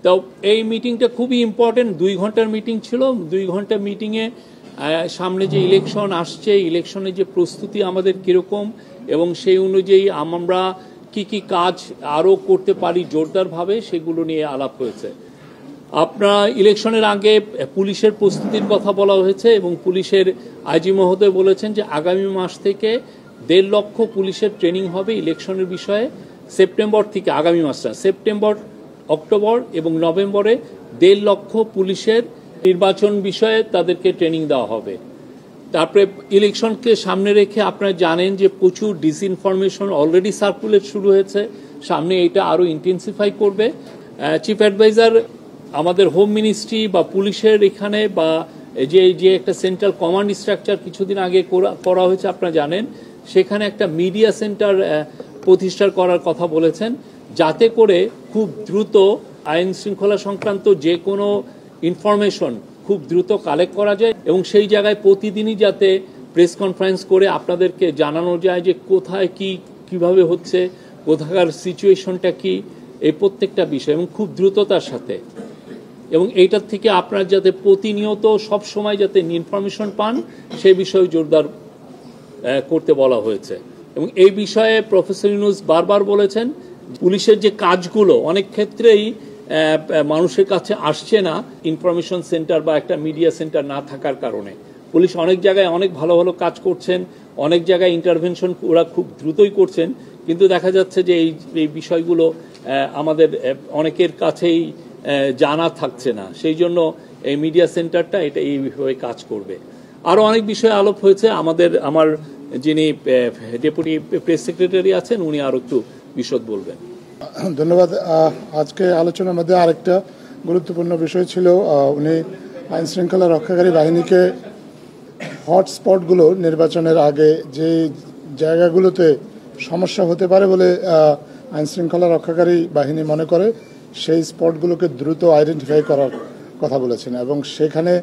তো এই মিটিংটা খুবই ইম্পর্টেন্ট, 2 ঘন্টার মিটিং ছিল। 2 ঘন্টার মিটিংয়ে সামনে যে ইলেকশন আসছে, ইলেকশনের যে প্রস্তুতি আমাদের কীরকম এবং সেই অনুযায়ী আমরা কি কি কাজ আরও করতে পারি জোরদারভাবে, সেগুলো নিয়ে আলাপ হয়েছে। আপনার ইলেকশনের আগে পুলিশের প্রস্তুতির কথা বলা হয়েছে এবং পুলিশের আইজি মহোদয় বলেছেন যে আগামী মাস থেকে 1.5 লক্ষ পুলিশের ট্রেনিং হবে ইলেকশনের বিষয়ে। সেপ্টেম্বর থেকে, আগামী মাসটা সেপ্টেম্বর, অক্টোবর এবং নভেম্বরে 1.5 লক্ষ পুলিশের নির্বাচন বিষয়ে তাদেরকে ট্রেনিং দেওয়া হবে। তারপরে ইলেকশনকে সামনে রেখে আপনারা জানেন যে প্রচুর ডিসইনফরমেশন অলরেডি সার্কুলেট শুরু হয়েছে, সামনে এটা আরও ইন্টেন্সিফাই করবে। চিফ অ্যাডভাইজার আমাদের হোম মিনিস্ট্রি বা পুলিশের এখানে বা যে একটা সেন্ট্রাল কমান্ড স্ট্রাকচার কিছুদিন আগে করা হয়েছে আপনারা জানেন, সেখানে একটা মিডিয়া সেন্টার প্রতিষ্ঠা করার কথা বলেছেন, যাতে করে খুব দ্রুত আইন শৃঙ্খলা সংক্রান্ত যে কোনো ইনফরমেশন খুব দ্রুত কালেক্ট করা যায় এবং সেই জায়গায় প্রতিদিনই যাতে প্রেস কনফারেন্স করে আপনাদেরকে জানানো যায় যে কোথায় কি কিভাবে হচ্ছে, কোথাকার সিচুয়েশনটা কি, এই প্রত্যেকটা বিষয় এবং খুব দ্রুততার সাথে, এবং এইটার থেকে আপনারা যাতে প্রতিনিয়ত সব সময় যাতে ইনফরমেশন পান সেই বিষয়ে জোরদার করতে বলা হয়েছে। এবং এই বিষয়ে প্রফেসর ইউনূস বারবার বলেছেন পুলিশের যে কাজগুলো অনেক ক্ষেত্রেই মানুষের কাছে আসছে না ইনফরমেশন সেন্টার বা একটা মিডিয়া সেন্টার না থাকার কারণে। পুলিশ অনেক জায়গায় অনেক ভালো ভালো কাজ করছেন, অনেক জায়গায় ইন্টারভেনশন ওরা খুব দ্রুতই করছেন, কিন্তু দেখা যাচ্ছে যে এই বিষয়গুলো আমাদের অনেকের কাছেই জানা থাকছে না। সেই জন্য এই মিডিয়া সেন্টারটা এটা এইভাবে কাজ করবে। আরও অনেক বিষয়ে আলাপ হয়েছে। আমার যিনি ডেপুটি প্রেস সেক্রেটারি আছেন উনি আরও একটু বিশদ বলবেন। ধন্যবাদ। আজকে আলোচনার মধ্যে আরেকটা গুরুত্বপূর্ণ বিষয় ছিল, উনি আইন শৃঙ্খলা রক্ষাকারী বাহিনীকে হটস্পটগুলো নির্বাচনের আগে যে জায়গাগুলোতে সমস্যা হতে পারে বলে আইন শৃঙ্খলা রক্ষাকারী বাহিনী মনে করে সেই স্পটগুলোকে দ্রুত আইডেন্টিফাই করার কথা বলেছেন এবং সেখানে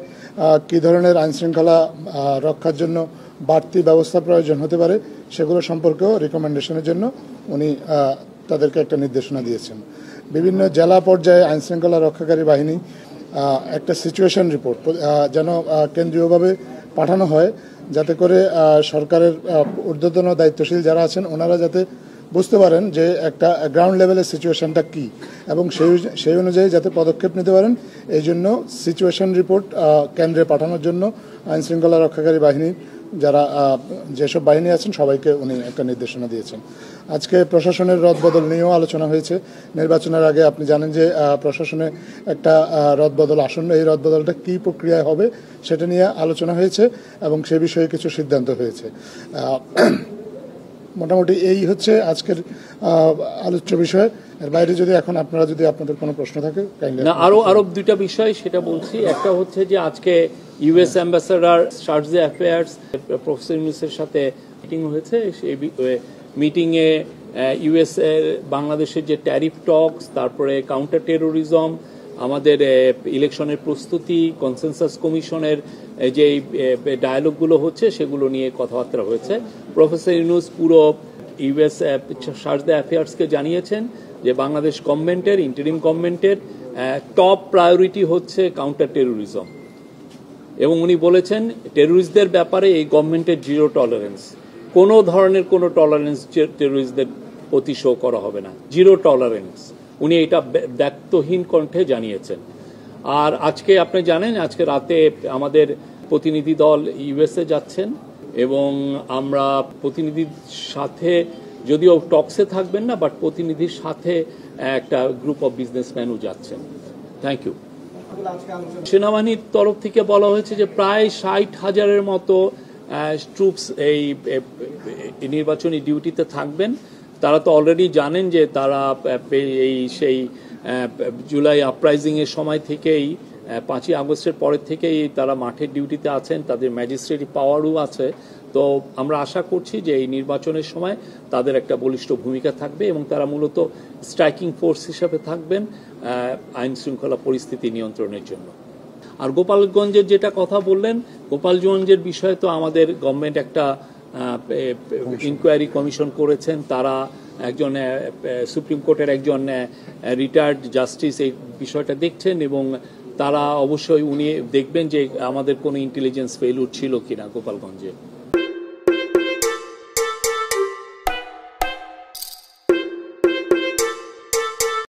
কী ধরনের আইন শৃঙ্খলা রক্ষার জন্য বাড়তি ব্যবস্থা প্রয়োজন হতে পারে সেগুলো সম্পর্কেও রিকমেন্ডেশনের জন্য উনি তাদেরকে একটা নির্দেশনা দিয়েছেন। বিভিন্ন জেলা পর্যায়ে আইন শৃঙ্খলা রক্ষাকারী বাহিনী একটা সিচুয়েশন রিপোর্ট যেন কেন্দ্রীয়ভাবে পাঠানো হয়, যাতে করে সরকারের ঊর্ধ্বতন দায়িত্বশীল যারা আছেন ওনারা যাতে বুঝতে পারেন যে একটা গ্রাউন্ড লেভেলের সিচুয়েশনটা কী এবং সেই অনুযায়ী যাতে পদক্ষেপ নিতে পারেন। এই জন্য সিচুয়েশন রিপোর্ট কেন্দ্রে পাঠানোর জন্য আইন শৃঙ্খলা রক্ষাকারী বাহিনীর যারা যেসব বাহিনী আছেন সবাইকে উনি একটা নির্দেশনা দিয়েছেন। আজকে প্রশাসনের রদবদল নিয়েও আলোচনা হয়েছে। নির্বাচনের আগে আপনি জানেন যে প্রশাসনে একটা রদবদল আসন্ন, এই রদবদলটা কী প্রক্রিয়ায় হবে সেটা নিয়ে আলোচনা হয়েছে এবং সে বিষয়ে কিছু সিদ্ধান্ত হয়েছে। মোটামুটি এই হচ্ছে আজকের আলোচ্য বিষয়। এর বাইরে যদি এখন আপনাদের কোনো প্রশ্ন থাকে না, আরো দুইটা বিষয় সেটা বলছি। একটা হচ্ছে যে আজকে US ambassador charge affairs professor ইউনূসের সাথে মিটিং হয়েছে। সেই মিটিংয়ে ইউএস এর বাংলাদেশের যে ট্যারিফ টকস, তারপরে কাউন্টার টেরোরিজম, আমাদের ইলেকশনের প্রস্তুতি, কনসেনসাস কমিশনের যে ডায়ালগগুলো হচ্ছে সেগুলো নিয়ে কথাবার্তা হয়েছে। প্রফেসর ইউনূস পুরো ইউএস চার্জ অ্যাফেয়ার্সকে জানিয়েছেন যে বাংলাদেশ গভর্নমেন্টের, ইন্টারিম গভর্নমেন্টের টপ প্রায়োরিটি হচ্ছে কাউন্টার টেরোরিজম এবং উনি বলেছেন টেরোরিস্টদের ব্যাপারে এই গভর্নমেন্টের জিরো টলারেন্স, কোনো ধরনের কোনো টলারেন্স টেরোরিস্টদের প্রতি শো করা হবে না, জিরো টলারেন্স। উনি এটা ব্যক্তহীন কণ্ঠে জানিয়েছেন। আর আজকে আপনি জানেন আজকে রাতে আমাদের প্রতিনিধি দল ইউএসএ যাচ্ছেন এবং আমরা প্রতিনিধির সাথে, যদিও টক্সে থাকবেন না, বাট প্রতিনিধির সাথে একটা গ্রুপ অফ বিজনেসম্যানও যাচ্ছেন। Thank you. সেনাবাহিনীর তরফ থেকে বলা হয়েছে যে প্রায় 60,000-এর মতো ট্রুপস এই নির্বাচনী ডিউটিতে থাকবেন। তারা তো অলরেডি জানেন যে তারা সেই জুলাই আপরাইজিংয়ের সময় থেকেই 5ই আগস্টের পরের থেকেই তারা মাঠের ডিউটিতে আছেন, তাদের ম্যাজিস্ট্রেট পাওয়ারও আছে। তো আমরা আশা করছি যে এই নির্বাচনের সময় তাদের একটা বলিষ্ঠ ভূমিকা থাকবে এবং তারা মূলত স্ট্রাইকিং ফোর্স হিসেবে থাকবেন আইন শৃঙ্খলা পরিস্থিতি নিয়ন্ত্রণের জন্য। আর গোপালগঞ্জের যেটা কথা বললেন, গোপালগঞ্জের বিষয়ে তো আমাদের গভর্নমেন্ট একটা ইনকোয়ারি কমিশন করেছেন। তারা একজন সুপ্রিম কোর্টের একজন রিটায়ার্ড জাস্টিস এই বিষয়টা দেখছেন এবং তারা অবশ্যই উনি দেখবেন যে আমাদের কোনো ইন্টেলিজেন্স ফেইলিউর ছিল কিনা গোপালগঞ্জে।